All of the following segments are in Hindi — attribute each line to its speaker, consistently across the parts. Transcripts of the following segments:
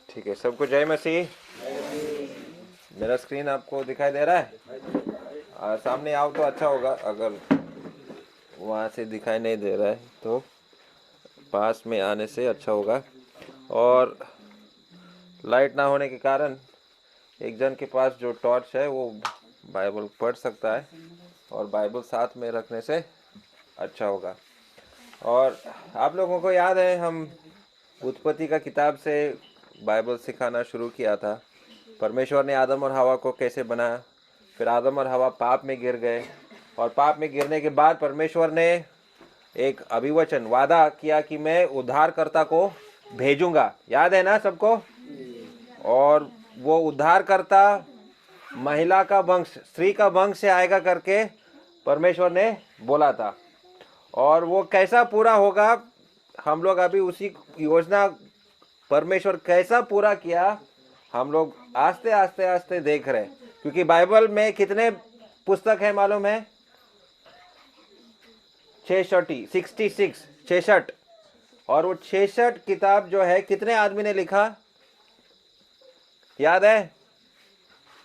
Speaker 1: ठीक है, सबको जय मसीह। मेरा स्क्रीन आपको दिखाई दे रहा है? सामने आओ तो अच्छा होगा, अगर वहाँ से दिखाई नहीं दे रहा है तो पास में आने से अच्छा होगा। और लाइट ना होने के कारण एक जन के पास जो टॉर्च है वो बाइबल पढ़ सकता है, और बाइबल साथ में रखने से अच्छा होगा। और आप लोगों को याद है, हम उत्पत्ति का किताब से बाइबल सिखाना शुरू किया था। परमेश्वर ने आदम और हवा को कैसे बनाया, फिर आदम और हवा पाप में गिर गए, और पाप में गिरने के बाद परमेश्वर ने एक अभिवचन वादा किया कि मैं उद्धारकर्ता को भेजूंगा। याद है ना सबको? और वो उद्धारकर्ता महिला का वंश, स्त्री का वंश से आएगा करके परमेश्वर ने बोला था। और वो कैसा पूरा होगा, हम लोग अभी उसी योजना परमेश्वर कैसा पूरा किया हम लोग आस्ते आस्ते आस्ते देख रहे हैं। क्योंकि बाइबल में कितने पुस्तक है मालूम है? 66। और वो 66 किताब जो है कितने आदमी ने लिखा, याद है?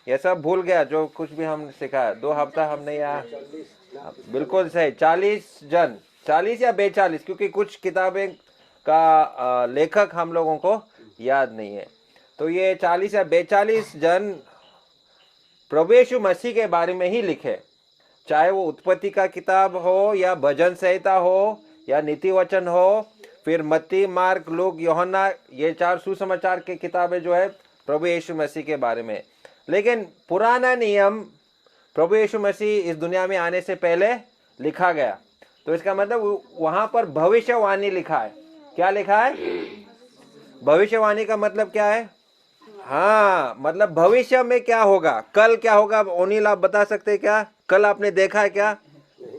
Speaker 1: ये सब भूल गया जो कुछ भी हम सिखाया 2 हफ्ता हमने यहाँ। बिल्कुल सही, 40 जन, 40 या 42, क्योंकि कुछ किताबें का लेखक हम लोगों को याद नहीं है। तो ये 40 या 42 जन प्रभु यीशु मसीह के बारे में ही लिखे, चाहे वो उत्पत्ति का किताब हो या भजन संहिता हो या नीति वचन हो, फिर मत्ती, मार्क, लूक, यूहन्ना, ये 4 सुसमाचार के किताबें जो है प्रभु यीशु मसीह के बारे में। लेकिन पुराना नियम प्रभु यीशु मसीह इस दुनिया में आने से पहले लिखा गया। तो इसका मतलब वहां पर भविष्यवाणी लिखा है। क्या लिखा है? भविष्यवाणी का मतलब क्या है? हाँ, मतलब भविष्य में क्या होगा, कल क्या होगा। ओनील आप बता सकते क्या? कल आपने देखा है क्या?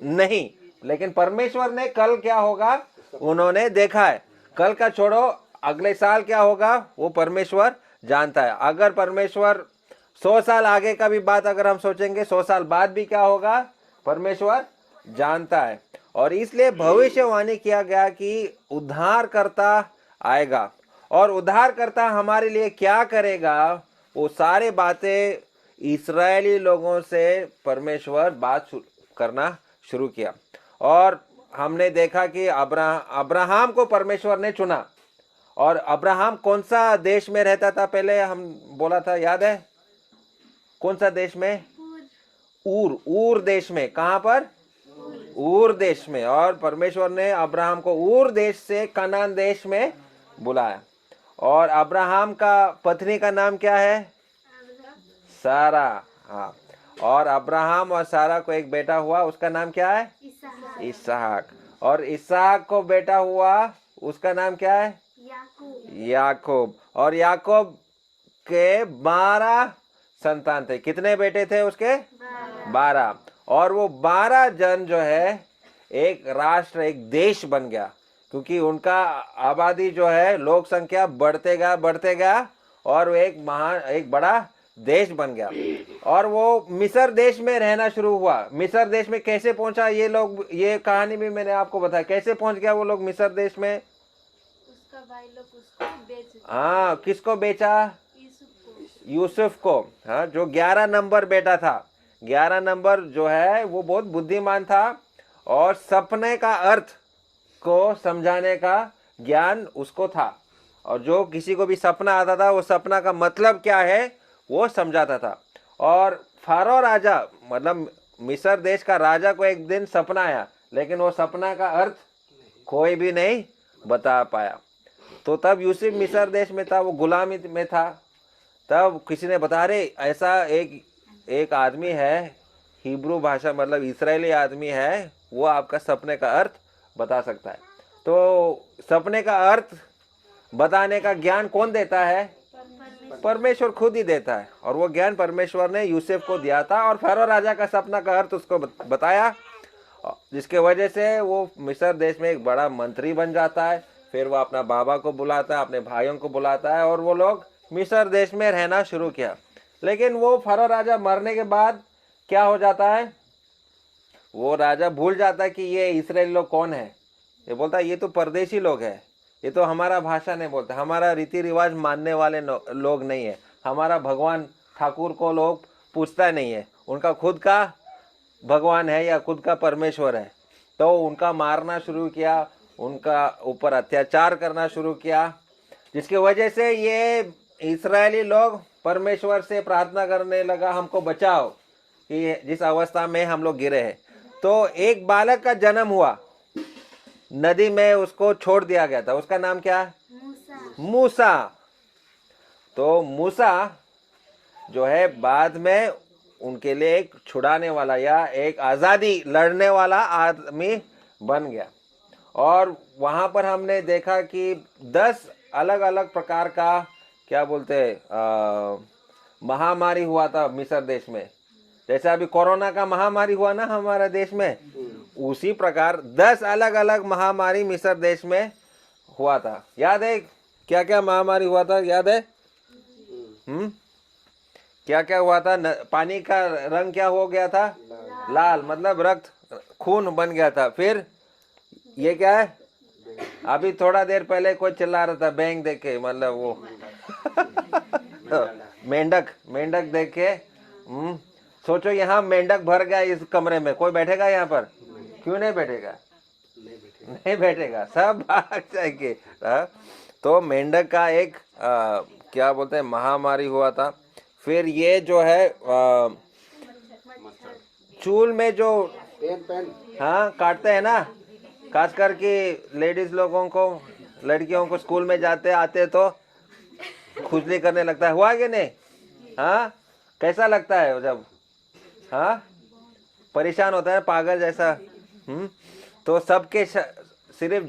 Speaker 1: नहीं, लेकिन परमेश्वर ने कल क्या होगा उन्होंने देखा है। कल का छोड़ो, अगले साल क्या होगा वो परमेश्वर जानता है। अगर परमेश्वर 100 साल आगे का भी बात अगर हम सोचेंगे, 100 साल बाद भी क्या होगा परमेश्वर जानता है। और इसलिए भविष्यवाणी किया गया कि उद्धारकर्ता आएगा, और उद्धारकर्ता हमारे लिए क्या करेगा, वो सारे बातें इस्राएली लोगों से परमेश्वर बात करना शुरू किया। और हमने देखा कि अब्राहम को परमेश्वर ने चुना। और अब्राहम कौन सा देश में रहता था? पहले हम बोला था, याद है? कौन सा देश में? ऊर देश में। कहां पर? ऊर देश में। और परमेश्वर ने अब्राहम को ऊर देश से कनान देश में बुलाया। और अब्राहम का पत्नी का नाम क्या है? सारा। हाँ, और अब्राहम और सारा को एक बेटा हुआ, उसका नाम क्या है? इसहाक। और इसहाक को बेटा हुआ, उसका नाम क्या है? याकूब। और याकूब के 12 संतान थे। कितने बेटे थे उसके? 12। और वो 12 जन जो है एक राष्ट्र, एक देश बन गया, क्योंकि उनका आबादी जो है, लोक संख्या बढ़ते गया और वो एक बड़ा देश बन गया। और वो मिस्र देश में रहना शुरू हुआ। मिस्र देश में कैसे पहुंचा ये लोग, ये कहानी भी मैंने आपको बताया। कैसे पहुंच गया वो लोग मिस्र देश में?
Speaker 2: उसका भाई लोग उसको बेच।
Speaker 1: हाँ, किसको बेचा? यूसुफ को। हाँ, जो 11 नंबर बेटा था। 11 नंबर जो है वो बहुत बुद्धिमान था, और सपने का अर्थ को समझाने का ज्ञान उसको था। और जो किसी को भी सपना आता था, वो सपना का मतलब क्या है वो समझाता था। और फारो राजा, मतलब मिस्र देश का राजा को एक दिन सपना आया, लेकिन वो सपना का अर्थ कोई भी नहीं बता पाया। तो तब यूसुफ मिस्र देश में था, वो गुलामी में था। तब किसी ने बता रहे, ऐसा एक आदमी है, हिब्रू भाषा मतलब इस्राएली आदमी है, वो आपका सपने का अर्थ बता सकता है। तो सपने का अर्थ बताने का ज्ञान कौन देता है? परमेश्वर खुद ही देता है। और वो ज्ञान परमेश्वर ने यूसुफ को दिया था, और फारो राजा का सपना का अर्थ उसको बताया, जिसके वजह से वो मिस्र देश में एक बड़ा मंत्री बन जाता है। फिर वो अपना बाबा को बुलाता है, अपने भाइयों को बुलाता है, और वो लोग मिस्र देश में रहना शुरू किया। लेकिन वो फारो राजा मरने के बाद क्या हो जाता है, वो राजा भूल जाता है कि ये इस्राएली लोग कौन है। ये बोलता है ये तो परदेशी लोग हैं, ये तो हमारा भाषा नहीं बोलते, हमारा रीति रिवाज मानने वाले लोग नहीं है। हमारा भगवान ठाकुर को लोग पूछता नहीं है, उनका खुद का भगवान है या खुद का परमेश्वर है। तो उनका मारना शुरू किया, उनका ऊपर अत्याचार करना शुरू किया, जिसकी वजह से ये इस्राएली लोग परमेश्वर से प्रार्थना करने लगा, हमको बचाओ कि जिस अवस्था में हम लोग गिरे हैं। तो एक बालक का जन्म हुआ, नदी में उसको छोड़ दिया गया था। उसका नाम क्या है? मूसा। तो मूसा जो है बाद में उनके लिए एक छुड़ाने वाला या एक आज़ादी लड़ने वाला आदमी बन गया। और वहाँ पर हमने देखा कि 10 अलग अलग प्रकार का क्या बोलते महामारी हुआ था मिस्र देश में। जैसे अभी कोरोना का महामारी हुआ ना हमारे देश में, उसी प्रकार 10 अलग अलग महामारी मिस्र देश में हुआ था। याद है क्या क्या महामारी हुआ था? याद है? क्या क्या हुआ था? पानी का रंग क्या हो गया था? लाल, मतलब रक्त, खून बन गया था। फिर ये क्या है? अभी थोड़ा देर पहले कोई चिल्ला रहा था बैंग देख के, मतलब वो मेंढक देख के। सोचो यहाँ मेंढक भर गया इस कमरे में, कोई बैठेगा यहाँ पर? क्यों नहीं बैठेगा? नहीं बैठेगा, सब भाग जाएंगे। तो मेंढक का एक क्या बोलते हैं महामारी हुआ था। फिर ये जो है चूल में जो हाँ काटते हैं ना, खास करके लेडीज लोगों को, लड़कियों को स्कूल में जाते आते तो खुजली करने लगता है। हुआ कि नहीं? हाँ, कैसा लगता है जब? हाँ, परेशान होता है, पागल जैसा। तो सबके सिर्फ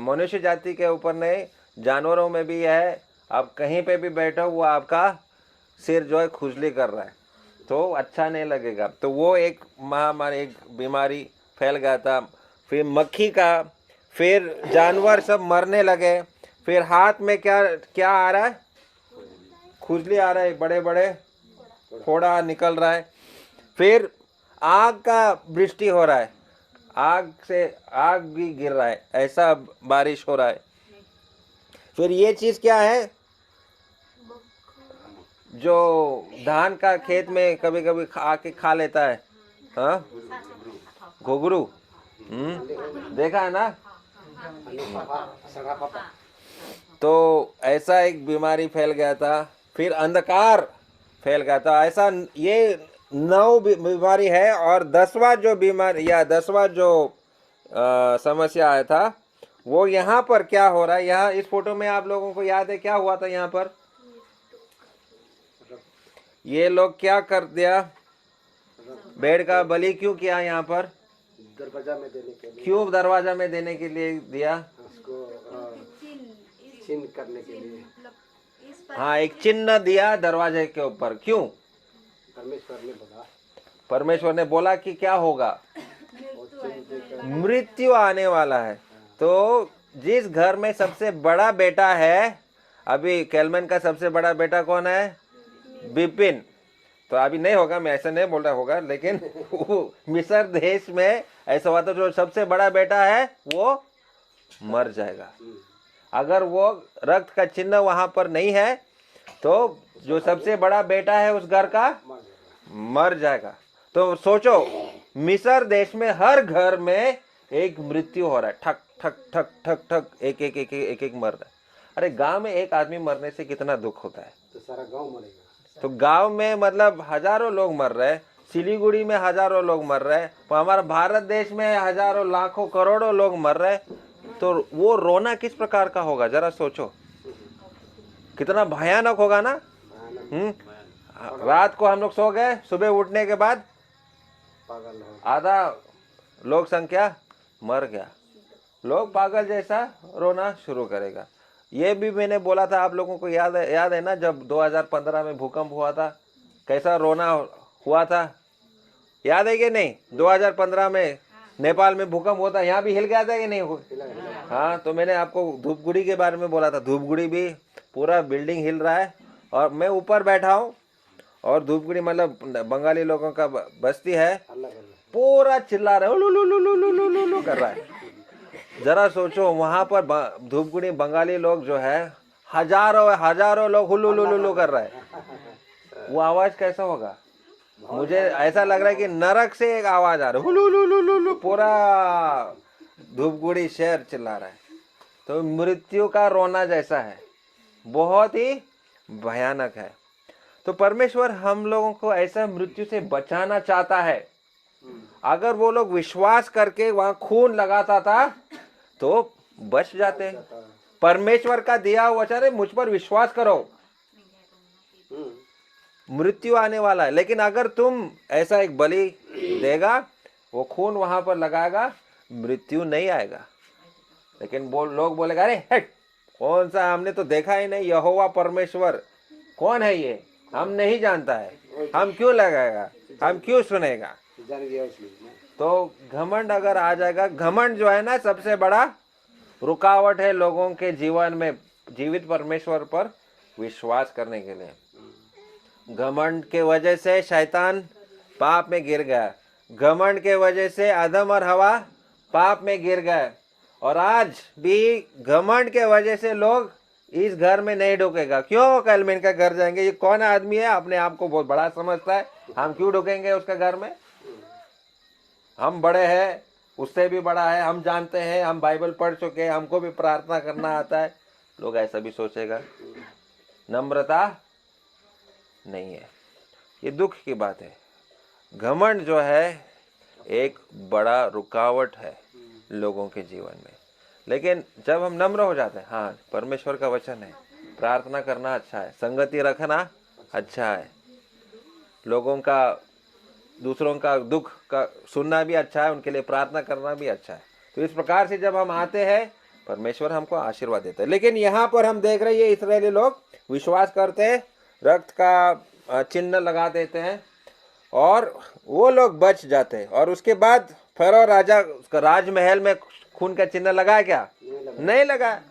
Speaker 1: मनुष्य जाति के ऊपर नहीं, जानवरों में भी है। आप कहीं पे भी बैठो, वो आपका सिर जो है खुजली कर रहा है, तो अच्छा नहीं लगेगा। तो वो एक महामारी, एक बीमारी फैल गया था। फिर मक्खी का, फिर जानवर सब मरने लगे। फिर हाथ में क्या क्या आ रहा है? खुजली आ रहा है, बड़े बड़े फोड़ा निकल रहा है। फिर आग का वृष्टि हो रहा है, आग से आग भी गिर रहा है, ऐसा बारिश हो रहा है। फिर ये चीज क्या है जो धान का खेत में कभी कभी आके खा लेता है? हाँ, घुघरू। देखा है ना? तो ऐसा एक बीमारी फैल गया था। फिर अंधकार फैल गया था। ऐसा ये 9 बीमारी है। और 10वां जो बीमारी या 10वां जो समस्या आया था, वो यहाँ पर क्या हो रहा है? यहाँ इस फोटो में आप लोगों को याद है क्या हुआ था? यहाँ पर ये लोग क्या कर दिया? भेड़ का बलि क्यों किया? यहाँ पर
Speaker 3: दरवाजा में देने के लिए।
Speaker 1: क्यों दरवाजा में देने के लिए दिया?
Speaker 3: उसको चिन्ह करने के लिए।
Speaker 1: हाँ, एक चिन्ह दिया दरवाजे के ऊपर। क्यों? परमेश्वर ने बोला कि क्या होगा? मृत्यु आने वाला है। तो जिस घर में सबसे बड़ा बेटा है, अभी कैलमन का सबसे बड़ा बेटा कौन है? बिपिन। तो अभी नहीं होगा, मैं ऐसा नहीं बोल रहा होगा, लेकिन मिस्र देश में ऐसा हुआ तो जो सबसे बड़ा बेटा है वो मर जाएगा। अगर वो रक्त का चिन्ह वहां पर नहीं है तो जो सबसे बड़ा बेटा है उस घर का मर जाएगा। तो सोचो, मिस्र देश में हर घर में एक मृत्यु हो रहा है, ठक ठक ठक ठक ठक, एक एक एक एक एक मर रहा है। अरे गांव में एक आदमी मरने से कितना दुख होता है?
Speaker 3: तो सारा गांव मरेगा।
Speaker 1: तो गांव में मतलब हजारों लोग मर रहे हैं, सिलीगुड़ी में हजारों लोग मर रहे हैं, तो हमारा भारत देश में हजारों लाखों करोड़ों लोग मर रहे हैं। तो वो रोना किस प्रकार का होगा? जरा सोचो, कितना भयानक होगा ना। रात को हम लोग सो गए, सुबह उठने के बाद आधा लोग संख्या मर गया, लोग पागल जैसा रोना शुरू करेगा। ये भी मैंने बोला था, आप लोगों को याद है ना, जब 2015 में भूकंप हुआ था, कैसा रोना हुआ था? याद है कि नहीं? 2015 में नेपाल में भूकंप हुआ था, यहाँ भी हिल गया था कि नहीं? हाँ, तो मैंने आपको धूपगुड़ी के बारे में बोला था। धूपगुड़ी भी पूरा बिल्डिंग हिल रहा है और मैं ऊपर बैठा हूँ, और धूपगुड़ी मतलब बंगाली लोगों का बस्ती है, पूरा चिल्ला रहा है, लू लू लू लू लू लू लू कर रहा है। जरा सोचो वहां पर धूपगुड़ी बंगाली लोग जो है हजारों हजारों लोग हुल्लू कर रहे हैं, वो आवाज कैसा होगा? मुझे ऐसा लग रहा है कि नरक से एक आवाज आ रही है, हुल्लू, पूरा धूपगुड़ी शहर चिल्ला रहा है। तो मृत्यु का रोना जैसा है, बहुत ही भयानक है। तो परमेश्वर हम लोगों को ऐसा मृत्यु से बचाना चाहता है। अगर वो लोग विश्वास करके वहां खून लगाता था तो बच जाते। परमेश्वर का दिया हुआ वचन है, मुझ पर विश्वास करो, मृत्यु आने वाला है। लेकिन अगर तुम ऐसा एक बलि देगा, वो खून वहां पर लगाएगा, मृत्यु नहीं आएगा। लेकिन लोग बोलेगा अरे हट, कौन सा, हमने तो देखा ही नहीं, यहोवा परमेश्वर कौन है ये, हम नहीं जानता है, हम क्यों लगाएगा, हम क्यों सुनेगा। तो घमंड अगर आ जाएगा, घमंड जो है ना सबसे बड़ा रुकावट है लोगों के जीवन में जीवित परमेश्वर पर विश्वास करने के लिए। घमंड के वजह से शैतान पाप में गिर गया, घमंड के वजह से आदम और हवा पाप में गिर गए, और आज भी घमंड के वजह से लोग इस घर में नहीं ढुकेगा। क्यों? कैलमिन का घर जाएंगे, ये कौन आदमी है, अपने आप को बहुत बड़ा समझता है, हम क्यों ढुकेंगे उसका घर में, हम बड़े हैं, उससे भी बड़ा है, हम जानते हैं, हम बाइबल पढ़ चुके हैं, हमको भी प्रार्थना करना आता है। लोग ऐसा भी सोचेगा। नम्रता नहीं है, ये दुख की बात है। घमंड जो है एक बड़ा रुकावट है लोगों के जीवन में। लेकिन जब हम नम्र हो जाते हैं, हाँ परमेश्वर का वचन है, प्रार्थना करना अच्छा है, संगति रखना अच्छा है, लोगों का दूसरों का दुख का सुनना भी अच्छा है, उनके लिए प्रार्थना करना भी अच्छा है। तो इस प्रकार से जब हम आते हैं, परमेश्वर हमको आशीर्वाद देता है। लेकिन यहाँ पर हम देख रहे हैं, ये इस्राएली लोग विश्वास करते हैं, रक्त का चिन्ह लगा देते हैं और वो लोग बच जाते हैं। और उसके बाद फरो राजा उसका राजमहल में खून का चिन्ह लगाया क्या? नहीं लगाया।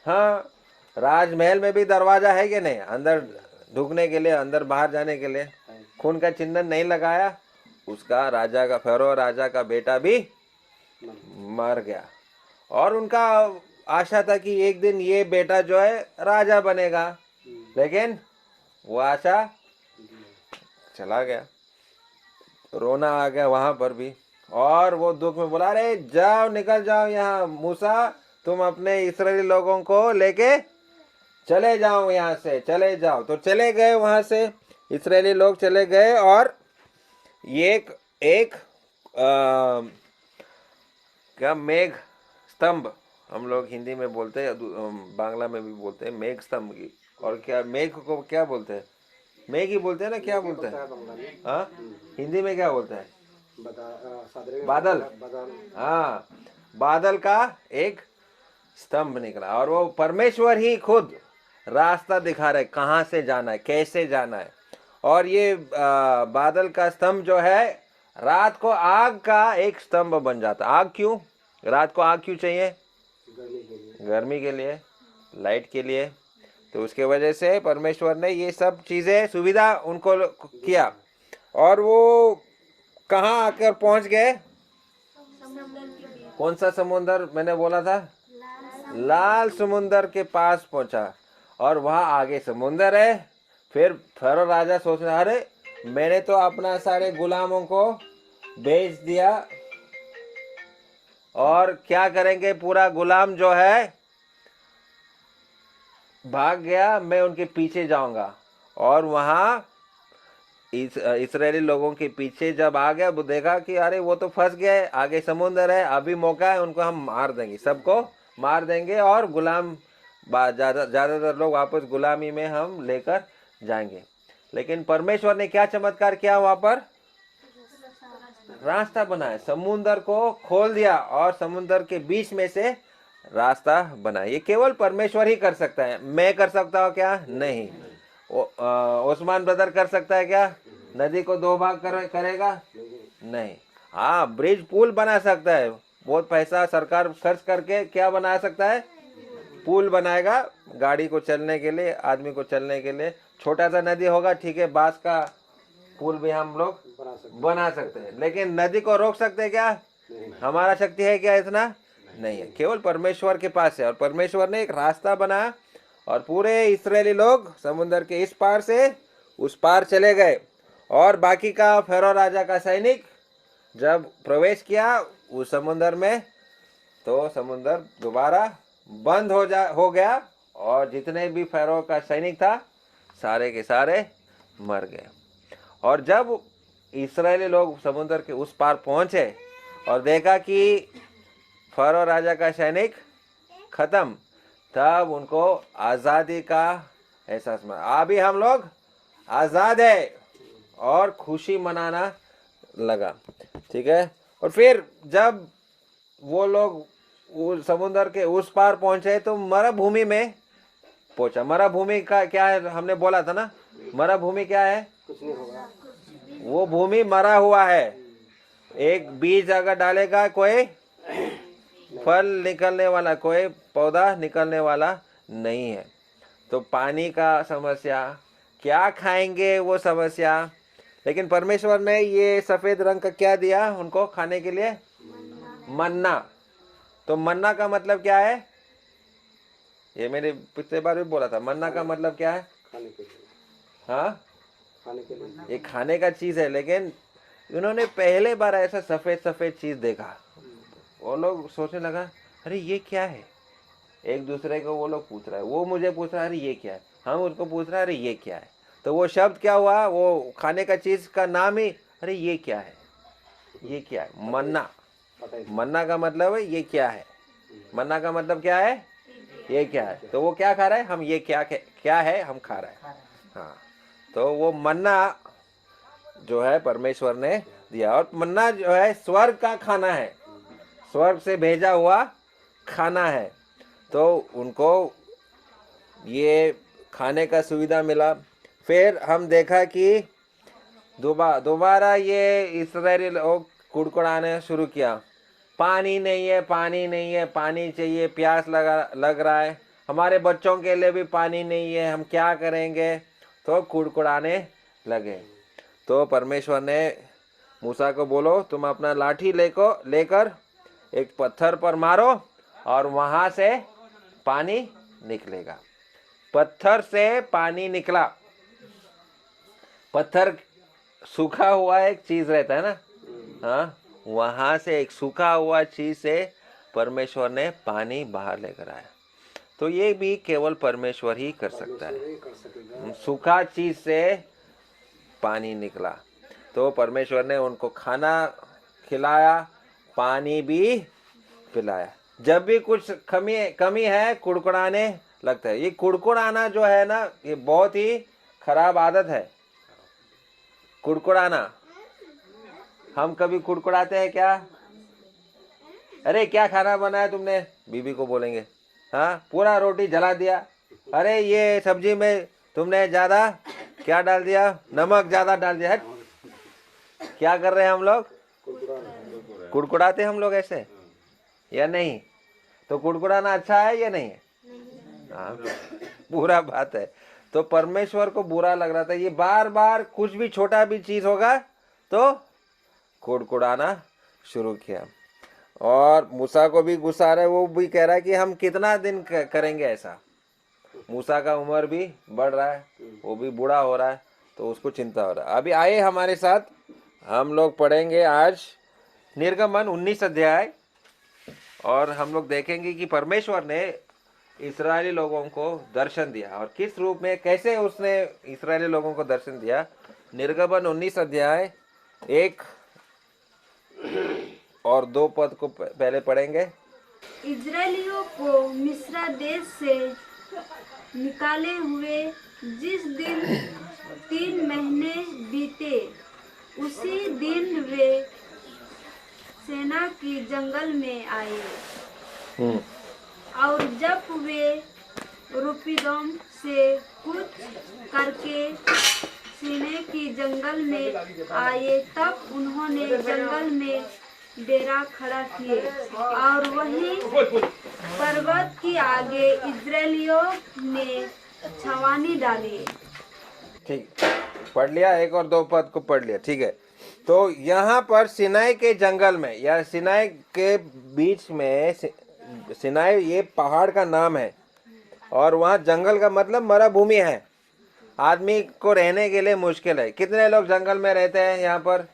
Speaker 1: हाँ, राजमहल में भी दरवाजा है कि नहीं, अंदर ढुकने के लिए, अंदर बाहर जाने के लिए खून का चिन्ह नहीं लगाया। उसका राजा का, फेरो राजा का बेटा भी मर गया, और उनका आशा था कि एक दिन ये बेटा जो है राजा बनेगा, लेकिन वो आशा चला गया। रोना आ गया वहां पर भी, और वो दुख में बोला अरे जाओ, निकल जाओ यहाँ, मूसा तुम अपने इस्राएली लोगों को लेके चले जाओ, यहाँ से चले जाओ। तो चले गए, वहां से इस्राएली लोग चले गए, और एक क्या मेघ स्तंभ, हम लोग हिंदी में बोलते हैं, बांग्ला में भी बोलते हैं मेघ स्तंभ की। और क्या मेघ को क्या बोलते हैं? मेघ ही बोलते हैं ना, क्या बोलते हैं? हाँ, हिंदी में क्या बोलते हैं? बादल। हाँ, बादल का एक स्तंभ निकला, और वो परमेश्वर ही खुद रास्ता दिखा रहे, कहाँ से जाना है, कैसे जाना है। और ये बादल का स्तंभ जो है रात को आग का एक स्तंभ बन जाता। आग क्यों? रात को आग क्यों चाहिए? गर्मी के लिए, लाइट के लिए। तो उसके वजह से परमेश्वर ने ये सब चीजें सुविधा उनको किया। और वो कहाँ आकर पहुंच गए? कौन सा समुंदर मैंने बोला था? लाल समुंदर के पास पहुंचा, और वहां आगे समुंदर है। फिर फरो राजा सोचना, अरे मैंने तो अपना सारे गुलामों को बेच दिया, और क्या करेंगे, पूरा गुलाम जो है भाग गया, मैं उनके पीछे जाऊंगा। और वहां इस्राएली लोगों के पीछे जब आ गया, वो देखा कि अरे वो तो फंस गए, आगे समुंदर है, अभी मौका है, उनको हम मार देंगे, सबको मार देंगे, और गुलाम ज्यादातर लोग वापस गुलामी में हम लेकर जाएंगे। लेकिन परमेश्वर ने क्या चमत्कार किया, वहां पर रास्ता बनाया, समुंदर को खोल दिया, और समुंदर के बीच में से रास्ता बनाया। ये केवल परमेश्वर ही कर सकता है। मैं कर सकता हूँ क्या? नहीं। ओस्मान ब्रदर कर सकता है क्या? नदी को दो भाग करेगा? नहीं। हाँ, ब्रिज पुल बना सकता है, बहुत पैसा सरकार खर्च करके क्या बना सकता है? पुल बनाएगा, गाड़ी को चलने के लिए, आदमी को चलने के लिए। छोटा सा नदी होगा, ठीक है, बांस का पुल भी हम लोग बना सकते हैं। लेकिन नदी को रोक सकते हैं क्या? हमारा शक्ति है क्या इतना? नहीं है, केवल परमेश्वर के पास है। और परमेश्वर ने एक रास्ता बनाया और पूरे इस्राएली लोग समुद्र के इस पार से उस पार चले गए। और बाकी का फेरो राजा का सैनिक जब प्रवेश किया उस समुद्र में, तो समुद्र दोबारा बंद हो गया और जितने भी फेरो का सैनिक था सारे के सारे मर गए। और जब इस्राएली लोग समुद्र के उस पार पहुंचे और देखा कि फरो राजा का सैनिक खत्म, तब उनको आज़ादी का एहसास हुआ। अभी हम लोग आज़ाद है और खुशी मनाना लगा। ठीक है। और फिर जब वो लोग समुद्र के उस पार पहुंचे तो मरुभूमि में पहुंचा। मरुभूमि का क्या है? हमने बोला था ना, मरुभूमि क्या है?
Speaker 3: कुछ नहीं होगा।
Speaker 1: वो भूमि मरा हुआ है। एक बीज अगर डालेगा कोई फल निकलने वाला, कोई पौधा निकलने वाला नहीं है। तो पानी का समस्या, क्या खाएंगे वो समस्या। लेकिन परमेश्वर ने ये सफेद रंग का क्या दिया उनको खाने के लिए? मन्ना। तो मन्ना का मतलब क्या है? ये मैंने पिछले बार भी बोला था। मन्ना का मतलब क्या है?
Speaker 3: खाने के लिए।
Speaker 1: हाँ,
Speaker 3: खाने के लिए।
Speaker 1: ये खाने का चीज है। लेकिन उन्होंने पहले बार ऐसा सफेद सफेद चीज देखा। वो लोग सोचने लगा अरे ये क्या है। एक दूसरे को वो लोग पूछ रहा है, वो मुझे पूछ रहा है अरे ये क्या है, हम उसको पूछ रहे हैं अरे ये क्या है। तो वो शब्द क्या हुआ? वो खाने का चीज का नाम ही अरे ये क्या है, ये क्या है? मन्ना। मन्ना का मतलब है ये क्या है। मन्ना का मतलब क्या है? ये क्या है। तो वो क्या खा रहा है? हम ये क्या है हम खा रहे हैं। हाँ, तो वो मन्ना जो है परमेश्वर ने दिया। और मन्ना जो है स्वर्ग का खाना है, स्वर्ग से भेजा हुआ खाना है। तो उनको ये खाने का सुविधा मिला। फिर हम देखा कि दोबारा ये इस्राएली लोग कुड़कुड़ाने शुरू किया, पानी नहीं है, पानी नहीं है, पानी चाहिए, प्यास लग रहा है, हमारे बच्चों के लिए भी पानी नहीं है, हम क्या करेंगे। तो कुड़कुड़ाने लगे। तो परमेश्वर ने मूसा को बोलो तुम अपना लाठी लेकर एक पत्थर पर मारो और वहां से पानी निकलेगा। पत्थर से पानी निकला। पत्थर सूखा हुआ एक चीज रहता है ना, हाँ, वहां से एक सूखा हुआ चीज से परमेश्वर ने पानी बाहर लेकर आया। तो ये भी केवल परमेश्वर ही कर सकता है। सूखा चीज से पानी निकला। तो परमेश्वर ने उनको खाना खिलाया, पानी भी पिलाया। जब भी कुछ कमी है कुड़कुड़ाने लगता है। ये कुड़कुड़ाना जो है ना, ये बहुत ही खराब आदत है। कुड़कुड़ाना, हम कभी कुड़कुड़ाते हैं क्या? अरे क्या खाना बनाया तुमने, बीबी को बोलेंगे। हाँ, पूरा रोटी जला दिया। अरे ये सब्जी में तुमने ज्यादा क्या डाल दिया, नमक ज्यादा डाल दिया। क्या कर रहे हैं हम लोग? कुड़कुड़ाते हम लोग ऐसे या नहीं? तो कुड़कुड़ाना अच्छा है या नहीं है? हाँ, बुरा बात है। तो परमेश्वर को बुरा लग रहा था। ये बार बार कुछ भी छोटा भी चीज होगा तो कुड़कुड़ाना शुरू किया। और मूसा को भी गुस्सा आ रहा है। वो भी कह रहा है कि हम कितना दिन करेंगे ऐसा। मूसा का उम्र भी बढ़ रहा है, वो भी बूढ़ा हो रहा है, तो उसको चिंता हो रहा है। अभी आए हमारे साथ, हम लोग पढ़ेंगे आज निर्गमन 19 अध्याय। और हम लोग देखेंगे कि परमेश्वर ने इस्राएली लोगों को दर्शन दिया और किस रूप में, कैसे उसने इस्राएली लोगों को दर्शन दिया। निर्गमन 19 अध्याय 1 और 2 पद को पहले पढ़ेंगे।
Speaker 2: इजरायलियों को मिस्र देश से निकाले हुए जिस दिन 3 महीने बीते, उसी दिन वे सेना की जंगल में आए। और जब वे रुपीदम से कूच करके सीने की जंगल में आए, तब उन्होंने जंगल में डेरा खड़ा किए और वहीं पर्वत की आगे इजरायलियों ने छावनी डाली।
Speaker 1: ठीक, पढ़ लिया। 1 और 2 पद को पढ़ लिया, ठीक है। तो यहाँ पर सिनाई के जंगल में या सिनाई के बीच में सिनाई ये पहाड़ का नाम है और वहाँ जंगल का मतलब मरुभूमि है। आदमी को रहने के लिए मुश्किल है। कितने लोग जंगल में रहते हैं, यहाँ पर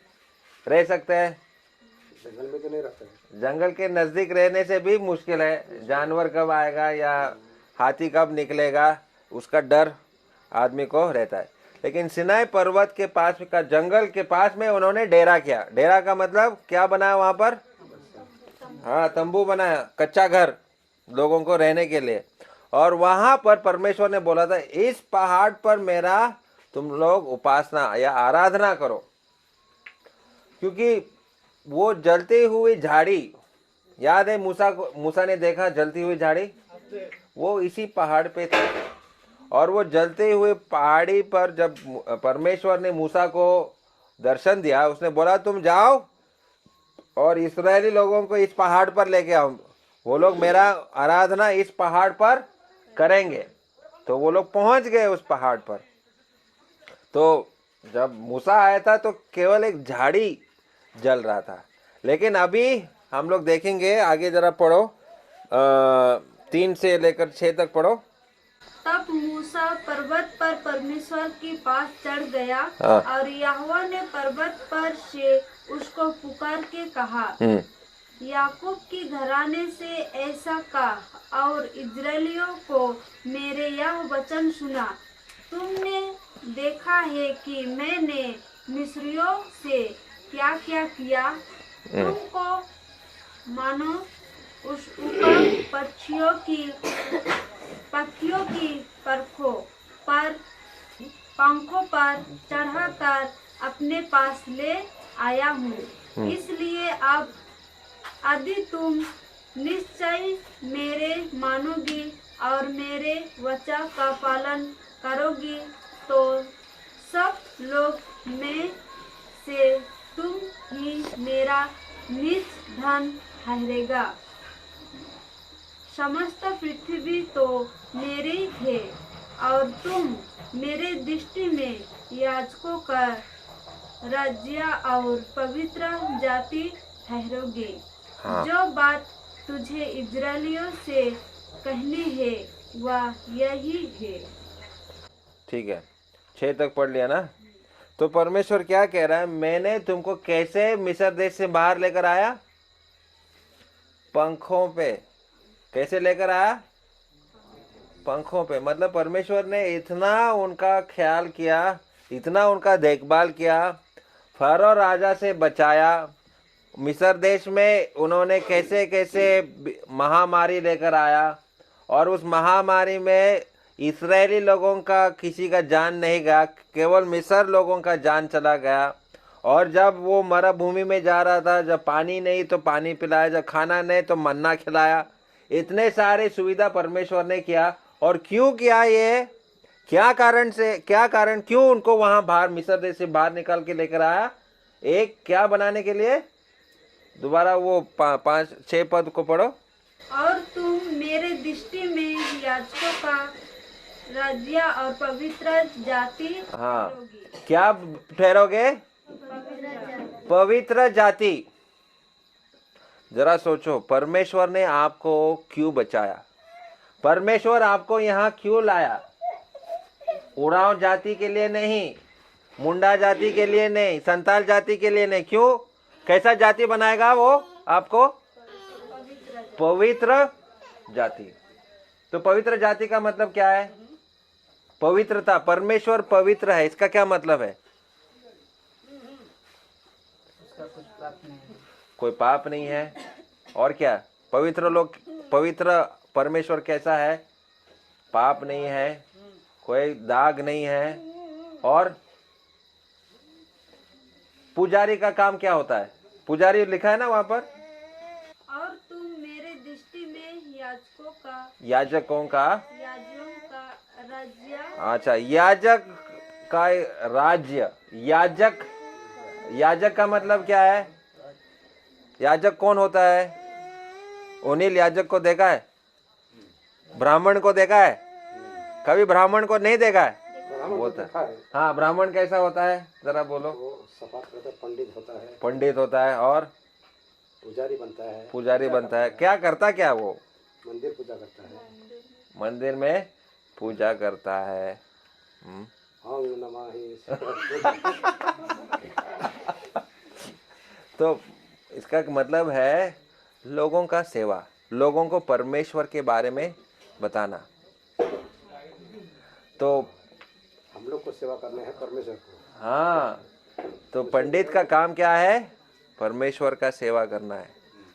Speaker 1: रह सकते हैं?
Speaker 3: जंगल में तो नहीं रहता है।
Speaker 1: जंगल के नज़दीक रहने से भी मुश्किल है। जानवर कब आएगा या हाथी कब निकलेगा, उसका डर आदमी को रहता है। लेकिन सिनाई पर्वत के पास का जंगल के पास में उन्होंने डेरा किया। डेरा का मतलब क्या बनाया वहाँ पर? हाँ, तंबू बनाया, कच्चा घर लोगों को रहने के लिए। और वहाँ पर परमेश्वर ने बोला था, इस पहाड़ पर मेरा तुम लोग उपासना या आराधना करो, क्योंकि वो जलती हुई झाड़ी, याद है मूसा ने देखा जलती हुई झाड़ी, वो इसी पहाड़ पे थी। और वो जलते हुए पहाड़ी पर जब परमेश्वर ने मूसा को दर्शन दिया, उसने बोला तुम जाओ और इस्राएली लोगों को इस पहाड़ पर लेके आओ, वो लोग मेरा आराधना इस पहाड़ पर करेंगे। तो वो लोग पहुंच गए उस पहाड़ पर। तो जब मूसा आया था तो केवल एक झाड़ी जल रहा था। लेकिन अभी हम लोग देखेंगे, आगे जरा पढ़ो, 3 से लेकर 6 तक पढ़ो।
Speaker 2: तब मूसा पर्वत पर परमेश्वर के पास चढ़ गया
Speaker 1: हाँ।
Speaker 2: और यहोवा ने पर्वत पर से उसको पुकार के कहा, याकूब की घराने से ऐसा कहा और इजराइलियों को मेरे यह वचन सुना, तुमने देखा है कि मैंने मिस्रियों से क्या क्या किया। तुमको मानो उस ऊपर पक्षियों की पंखों पर चढ़ाकर अपने पास ले आया हूँ। इसलिए अब यदि तुम निश्चय मेरे मानोगी और मेरे वचन का पालन करोगी, तो सब लोग में से तुम ही मेरा निज धन ठहरेगा। समस्त पृथ्वी तो मेरी है और तुम मेरे दृष्टि में याजकों का राज्य और पवित्र जाति ठहरोगे।
Speaker 1: हाँ।
Speaker 2: जो बात तुझे इजरायलियों से कहनी है वह यही है।
Speaker 1: ठीक है, 6 तक पढ़ लिया ना। तो परमेश्वर क्या कह रहा है, मैंने तुमको कैसे मिस्र देश से बाहर लेकर आया? पंखों पे। कैसे लेकर आया? पंखों पे। मतलब परमेश्वर ने इतना उनका ख्याल किया, इतना उनका देखभाल किया, फरो राजा से बचाया। मिस्र देश में उन्होंने कैसे कैसे महामारी लेकर आया, और उस महामारी में इस्राएली लोगों का किसी का जान नहीं गया, केवल मिस्र लोगों का जान चला गया। और जब वो मरुभूमि में जा रहा था, जब पानी नहीं तो पानी पिलाया, जब खाना नहीं तो मन्ना खिलाया। इतने सारे सुविधा परमेश्वर ने किया। और क्यों किया ये? क्या कारण क्यों उनको वहां बाहर मिस्र देश से बाहर निकाल के लेकर आया? एक क्या बनाने के लिए? दोबारा वो 5-6 पद को पढ़ो।
Speaker 2: और तुम मेरे दृष्टि में याजकों का राज्य और पवित्र जाति
Speaker 1: हाँ,
Speaker 2: ठहरोगी।
Speaker 1: क्या ठहरोगे? पवित्र जाति। जरा सोचो, परमेश्वर ने आपको क्यों बचाया? परमेश्वर आपको यहाँ क्यों लाया? उरांव जाति के लिए नहीं, मुंडा जाति के लिए नहीं, संताल जाति के लिए नहीं। क्यों? कैसा जाति बनाएगा वो आपको? पवित्र जाति। तो पवित्र जाति का मतलब क्या है? पवित्रता। परमेश्वर पवित्र है, इसका क्या मतलब है? कोई पाप नहीं है। और क्या? पवित्र परमेश्वर कैसा है? पाप नहीं है, कोई दाग नहीं है। और पुजारी का काम क्या होता है? पुजारी लिखा है ना वहां पर।
Speaker 2: और तुम मेरे दृष्टि में याजकों का राज्य।
Speaker 1: अच्छा, याजक का राज्य। याजक का मतलब क्या है? याजक कौन होता है? ओनिल याजक को देखा है? ब्राह्मण को देखा है? कभी ब्राह्मण को नहीं देखा है? होता है। हाँ, ब्राह्मण कैसा होता है, जरा बोलो।
Speaker 3: सफात करता है, पंडित होता है,
Speaker 1: पंडित होता है और
Speaker 3: पुजारी बनता है,
Speaker 1: पुजारी बनता है। क्या करता क्या वो?
Speaker 3: मंदिर पूजा करता है।
Speaker 1: मंदिर में पूजा करता है।
Speaker 3: ओम नमः
Speaker 1: तो इसका मतलब है लोगों का सेवा, लोगों को परमेश्वर के बारे में बताना। तो
Speaker 3: हम लोग को सेवा करना है परमेश्वर को।
Speaker 1: हाँ, तो पंडित का काम क्या है? परमेश्वर का सेवा करना है,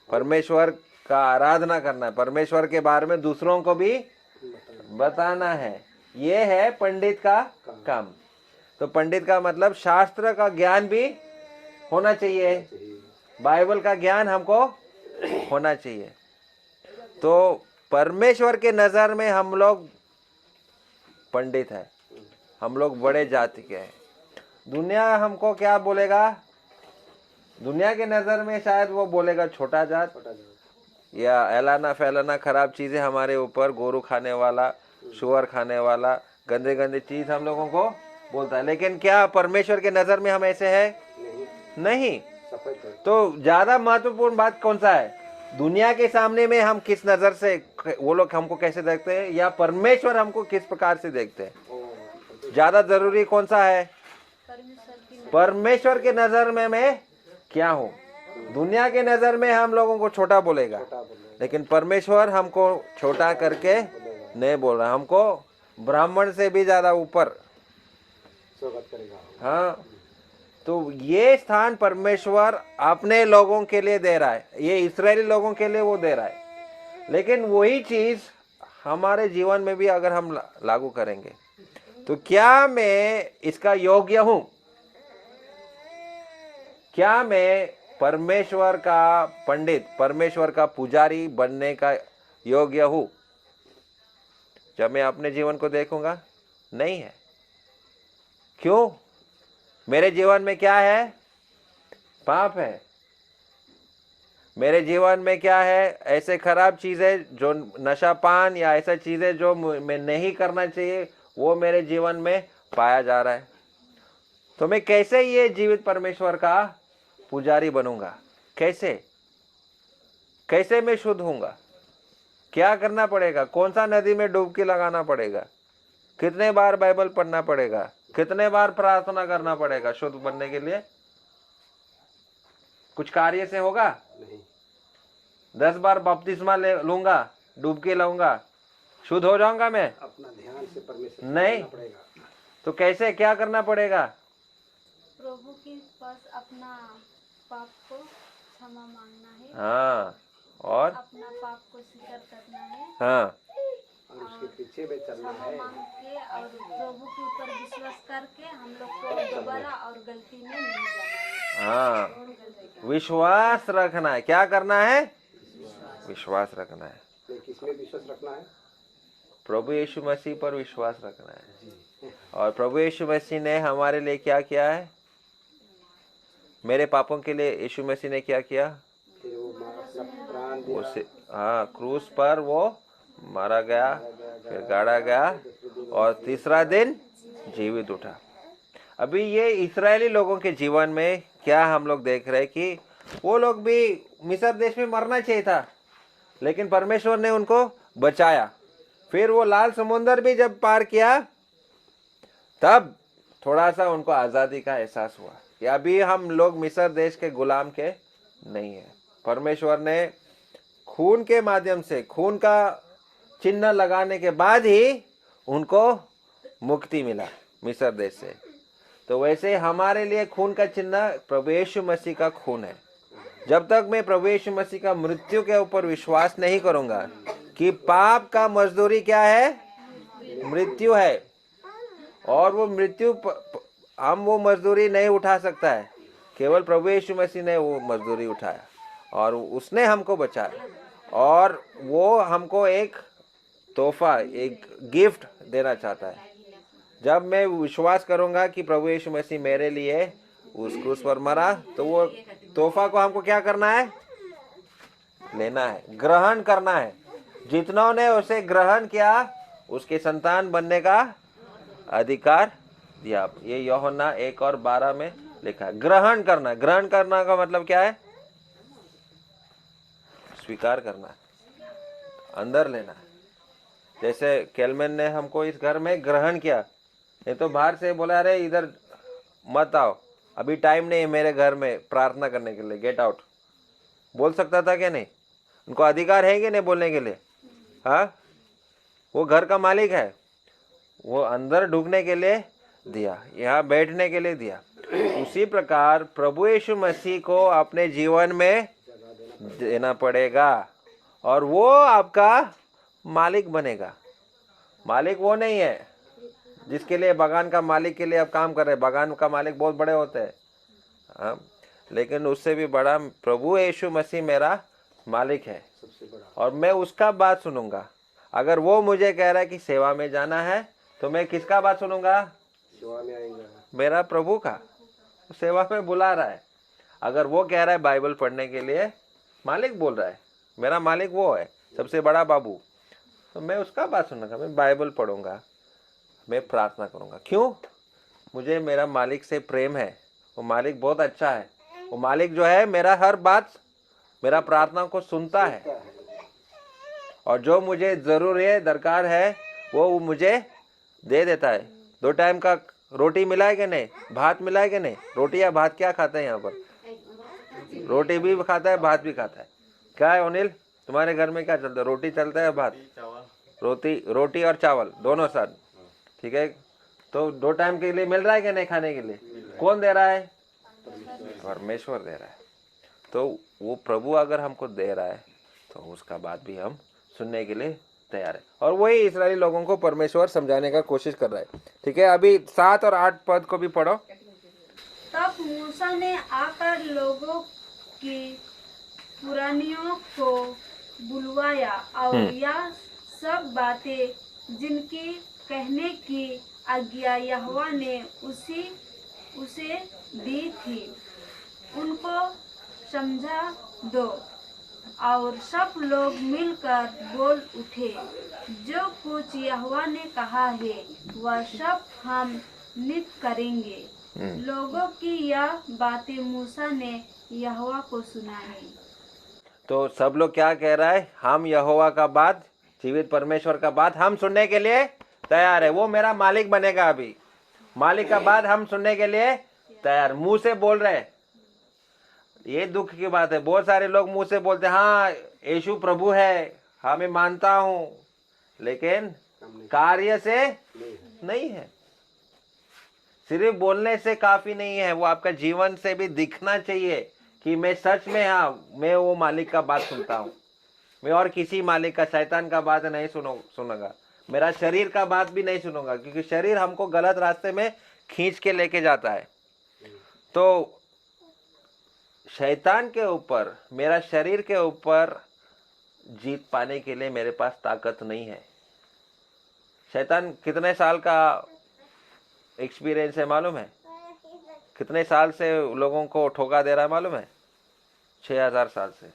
Speaker 1: परमेश्वर का आराधना करना है, परमेश्वर के बारे में दूसरों को भी बताना है। ये है पंडित का काम। तो पंडित का मतलब शास्त्र का ज्ञान भी होना चाहिए, बाइबल का ज्ञान हमको होना चाहिए। तो परमेश्वर के नजर में हम लोग पंडित हैं, हम लोग बड़े जाति के हैं। दुनिया हमको क्या बोलेगा? दुनिया के नजर में शायद वो बोलेगा छोटा जात, या ऐलाना फैलाना खराब चीजें हमारे ऊपर, गोरू खाने वाला, शुअर खाने वाला, गंदे गंदे चीज हम लोगों को बोलता है। लेकिन क्या परमेश्वर के नजर में हम ऐसे हैं? नहीं। तो ज्यादा महत्वपूर्ण बात कौन सा है? दुनिया के सामने में हम किस नजर से, वो लोग हमको कैसे देखते हैं, या परमेश्वर हमको किस प्रकार से देखते हैं? ज्यादा जरूरी कौन सा है? परमेश्वर के नजर में मैं क्या हूँ? दुनिया के नजर में हम लोगों को छोटा बोलेगा, लेकिन परमेश्वर हमको छोटा करके नहीं बोल रहा, हमको ब्राह्मण से भी ज्यादा ऊपर
Speaker 3: स्वागत करेगा।
Speaker 1: हाँ, तो ये स्थान परमेश्वर अपने लोगों के लिए दे रहा है, ये इस्राएली लोगों के लिए वो दे रहा है। लेकिन वही चीज हमारे जीवन में भी अगर हम लागू करेंगे तो क्या मैं इसका योग्य हूं? क्या मैं परमेश्वर का पंडित, परमेश्वर का पुजारी बनने का योग्य हूं? जब मैं अपने जीवन को देखूंगा, नहीं है। क्यों? मेरे जीवन में क्या है? पाप है। मेरे जीवन में क्या है? ऐसे खराब चीजें, जो नशा पान या ऐसा चीजें जो मैं नहीं करना चाहिए, वो मेरे जीवन में पाया जा रहा है। तो मैं कैसे ये जीवित परमेश्वर का पुजारी बनूंगा? कैसे कैसे मैं शुद्ध होऊंगा? क्या करना पड़ेगा? कौन सा नदी में डुबकी लगाना पड़ेगा? कितने बार बाइबल पढ़ना पड़ेगा? कितने बार प्रार्थना करना पड़ेगा शुद्ध बनने के लिए? कुछ कार्य से होगा?
Speaker 3: नहीं।
Speaker 1: 10 बार बपतिस्मा ले लूंगा, डुबकी लाऊंगा, शुद्ध हो जाऊंगा मैं?
Speaker 3: अपना ध्यान से परमेश्वर
Speaker 1: नहीं।
Speaker 3: पड़ेगा।
Speaker 1: तो कैसे, क्या करना पड़ेगा?
Speaker 2: प्रभु के पास अपना पाप को क्षमा मांगना है।
Speaker 1: हाँ, और
Speaker 2: अपना पाप को स्वीकार करना है।
Speaker 1: हाँ,
Speaker 3: और उसके पीछे में चलना
Speaker 2: क्षमा
Speaker 3: है।
Speaker 2: मांग के और प्रभु के ऊपर विश्वास करके हम लोग को दोबारा और गलती में नहीं जाना है।
Speaker 1: हाँ, विश्वास रखना है। क्या करना है? विश्वास रखना है।
Speaker 3: नहीं, किसमें विश्वास रखना है?
Speaker 1: प्रभु यीशु मसीह पर विश्वास रखना है। और प्रभु यीशु मसीह ने हमारे लिए क्या किया है? मेरे पापों के लिए यीशु मसीह ने क्या किया?
Speaker 3: फिर वो अपना प्राण दिया।
Speaker 1: उसे, हाँ, क्रूस पर वो मारा गया, फिर गाड़ा गया और तीसरा दिन जीवित उठा। अभी ये इस्राएली लोगों के जीवन में क्या हम लोग देख रहे हैं कि वो लोग भी मिस्र देश में मरना चाहिए था, लेकिन परमेश्वर ने उनको बचाया। फिर वो लाल समुंदर भी जब पार किया, तब थोड़ा सा उनको आजादी का एहसास हुआ कि अभी हम लोग मिस्र देश के गुलाम के नहीं है। परमेश्वर ने खून के माध्यम से, खून का चिन्ह लगाने के बाद ही उनको मुक्ति मिला मिस्र देश से। तो वैसे हमारे लिए खून का चिन्ह प्रभु यीशु मसीह का खून है। जब तक मैं प्रभु यीशु मसीह का मृत्यु के ऊपर विश्वास नहीं करूंगा कि पाप का मजदूरी क्या है? मृत्यु है, और वो मृत्यु हम वो मजदूरी नहीं उठा सकता है, केवल प्रभु यीशु मसीह ने वो मजदूरी उठाया और उसने हमको बचाया, और वो हमको एक तोहफा, एक गिफ्ट देना चाहता है। जब मैं विश्वास करूंगा कि प्रभु यीशु मसीह मेरे लिए उस क्रूस पर मरा, तो वो तोहफा को हमको क्या करना है? लेना है, ग्रहण करना है। जितनों ने उसे ग्रहण किया, उसके संतान बनने का अधिकार दिया। ये यूहन्ना 1 और 12 में लिखा है। ग्रहण करना, ग्रहण करना का मतलब क्या है? स्वीकार करना, अंदर लेना। जैसे केलमैन ने हमको इस घर में ग्रहण किया, नहीं तो बाहर से बोला अरे इधर मत आओ, अभी टाइम नहीं है मेरे घर में प्रार्थना करने के लिए, गेट आउट, बोल सकता था क्या नहीं? उनको अधिकार है कि नहीं बोलने के लिए? हाँ, वो घर का मालिक है, वो अंदर ढुकने के लिए दिया, यहाँ बैठने के लिए दिया। उसी प्रकार प्रभु यीशु मसीह को अपने जीवन में देना पड़ेगा और वो आपका मालिक बनेगा। मालिक वो नहीं है जिसके लिए बागान का मालिक के लिए आप काम कर रहे हैं। बागान का मालिक बहुत बड़े होते हैं, हाँ, लेकिन उससे भी बड़ा प्रभु यीशु मसीह मेरा मालिक है और मैं उसका बात सुनूंगा। अगर वो मुझे कह रहा है कि सेवा में जाना है तो मैं किसका बात सुनूंगा?
Speaker 3: सेवा में आएंगे,
Speaker 1: मेरा प्रभु का। वो सेवा में बुला रहा है। अगर वो कह रहा है बाइबल पढ़ने के लिए, मालिक बोल रहा है, मेरा मालिक वो है, सबसे बड़ा बाबू, तो मैं उसका बात सुनूंगा। मैं बाइबल पढ़ूंगा, मैं प्रार्थना करूंगा। क्यों? मुझे मेरा मालिक से प्रेम है। वो मालिक बहुत अच्छा है। वो मालिक जो है मेरा हर बात, मेरा प्रार्थना को सुनता है और जो मुझे जरूर है, दरकार है, वो मुझे दे देता है। 2 टाइम का रोटी मिला है कि नहीं? भात मिला है कि नहीं? रोटी या भात क्या खाता है यहाँ पर? रोटी भी खाता है, भात भी खाता है। क्या है अनिल, तुम्हारे घर में क्या चलता है? रोटी चलता है, भात? रोटी और चावल दोनों साथ, ठीक है। तो 2 टाइम के लिए मिल रहा है कि नहीं खाने के लिए? कौन दे रहा है? परमेश्वर दे रहा है। तो वो प्रभु अगर हमको दे रहा है तो उसका बात भी हम सुनने के लिए तैयार है। और वही इस्राएली लोगों को परमेश्वर समझाने का कोशिश कर रहा है, ठीक है। अभी 7 और 8 पद को भी पढ़ो।
Speaker 2: तब मूसा ने आकर लोगों की पुरानियों को बुलवाया और यह सब बातें जिनकी कहने की आज्ञा यहोवा ने उसे दी थी उनको समझा दो। और सब लोग मिलकर बोल उठे, जो कुछ यहोवा ने कहा है वह सब हम नित करेंगे। लोगों की यह बातें मूसा ने यहोवा को सुनाई।
Speaker 1: तो सब लोग क्या कह रहा है? हम यहोवा का बात, जीवित परमेश्वर का बात हम सुनने के लिए तैयार है। वो मेरा मालिक बनेगा। अभी मालिक का बात हम सुनने के लिए तैयार, मुंह से बोल रहे। ये दुख की बात है, बहुत सारे लोग मुंह से बोलते हैं हाँ यीशु प्रभु है, हाँ मैं मानता हूं, लेकिन कार्य से नहीं है। सिर्फ बोलने से काफी नहीं है, वो आपका जीवन से भी दिखना चाहिए कि मैं सच में, हाँ मैं वो मालिक का बात सुनता हूँ। मैं और किसी मालिक का, शैतान का बात नहीं सुनूंगा, मेरा शरीर का बात भी नहीं सुनूंगा, क्योंकि शरीर हमको गलत रास्ते में खींच के लेके जाता है। तो शैतान के ऊपर, मेरा शरीर के ऊपर जीत पाने के लिए मेरे पास ताकत नहीं है। शैतान कितने साल का एक्सपीरियंस है मालूम है? कितने साल से लोगों को ठोका दे रहा है मालूम है? 6000 साल से।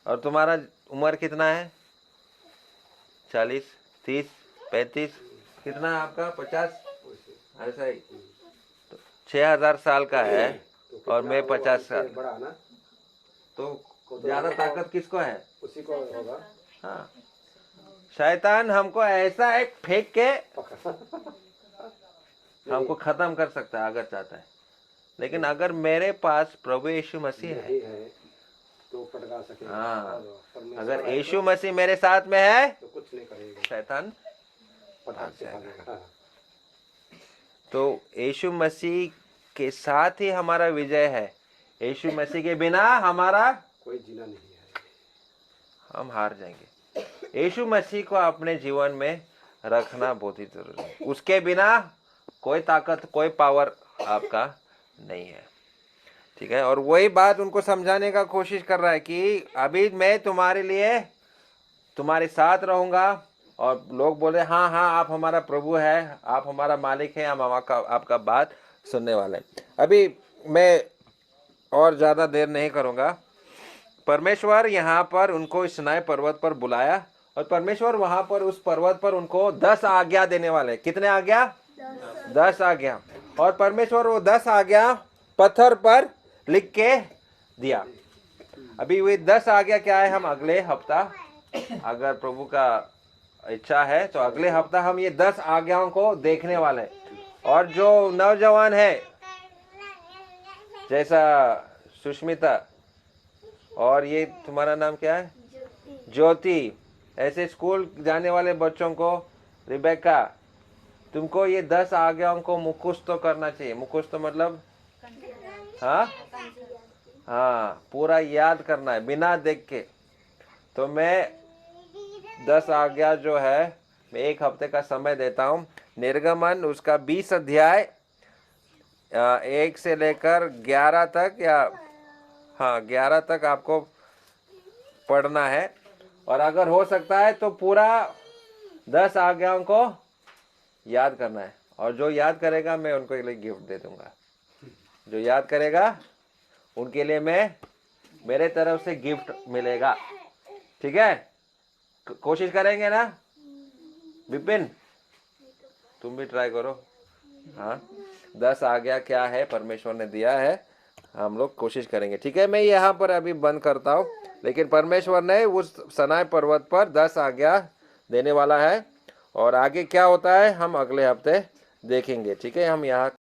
Speaker 1: और तुम्हारा उम्र कितना है? 40, 30, 35, कितना है आपका? 50, ऐसा ही। तो 6000 साल का है और मैं 50 साल।
Speaker 3: बड़ा ना,
Speaker 1: तो ज्यादा ताकत किसको है?
Speaker 3: उसी को होगा।
Speaker 1: हाँ, शैतान हमको ऐसा एक फेंक के हमको खत्म कर सकता है अगर चाहता है। लेकिन अगर मेरे पास प्रभु यीशु मसीह है
Speaker 3: तो पटका सकेगा।
Speaker 1: हाँ, अगर यीशु मसीह मेरे साथ में है
Speaker 3: तो कुछ नहीं करेगा,
Speaker 1: शैतान
Speaker 3: पटक से भागेगा।
Speaker 1: तो यीशु मसीह के साथ ही हमारा विजय है। यीशु मसीह के बिना हमारा
Speaker 3: कोई जीना नहीं है,
Speaker 1: हम हार जाएंगे। यीशु मसीह को अपने जीवन में रखना बहुत ही जरूरी है। उसके बिना कोई ताकत, कोई पावर आपका नहीं है, ठीक है। और वही बात उनको समझाने का कोशिश कर रहा है कि अभी मैं तुम्हारे लिए, तुम्हारे साथ रहूंगा। और लोग बोले हाँ हाँ आप हमारा प्रभु है, आप हमारा मालिक है, हम आपका बात सुनने वाले हैं। अभी मैं और ज़्यादा देर नहीं करूँगा। परमेश्वर यहाँ पर उनको इस सिनाई पर्वत पर बुलाया और परमेश्वर वहाँ पर उस पर्वत पर उनको 10 आज्ञा देने वाले। कितने आज्ञा? 10 आज्ञा। और परमेश्वर वो 10 आज्ञा पत्थर पर लिख के दिया। अभी वे 10 आज्ञा क्या है, हम अगले हफ्ता अगर प्रभु का इच्छा है तो अगले हफ्ता हम ये 10 आज्ञाओं को देखने वाले हैं। और जो नौजवान है जैसा सुष्मिता और ये तुम्हारा नाम क्या है, ज्योति, ऐसे स्कूल जाने वाले बच्चों को, रिबेका, तुमको ये 10 आज्ञाओं को मुखस्त तो करना चाहिए। मुखस्त तो मतलब हाँ हाँ, पूरा याद करना है बिना देख के। तो मैं 10 आज्ञा जो है मैं 1 हफ्ते का समय देता हूँ। निर्गमन उसका 20 अध्याय 1 से लेकर 11 तक, या हाँ 11 तक आपको पढ़ना है। और अगर हो सकता है तो पूरा 10 आज्ञाओं को याद करना है। और जो याद करेगा मैं उनको एक गिफ्ट दे दूंगा। जो याद करेगा उनके लिए मैं मेरे तरफ से गिफ्ट मिलेगा। ठीक है, कोशिश करेंगे ना विपिन? तुम भी ट्राई करो। हाँ, 10 आज्ञा क्या है परमेश्वर ने दिया है, हम लोग कोशिश करेंगे। ठीक है, मैं यहाँ पर अभी बंद करता हूँ। लेकिन परमेश्वर ने उस सनाई पर्वत पर 10 आज्ञा देने वाला है और आगे क्या होता है हम अगले हफ्ते देखेंगे। ठीक है, हम यहाँ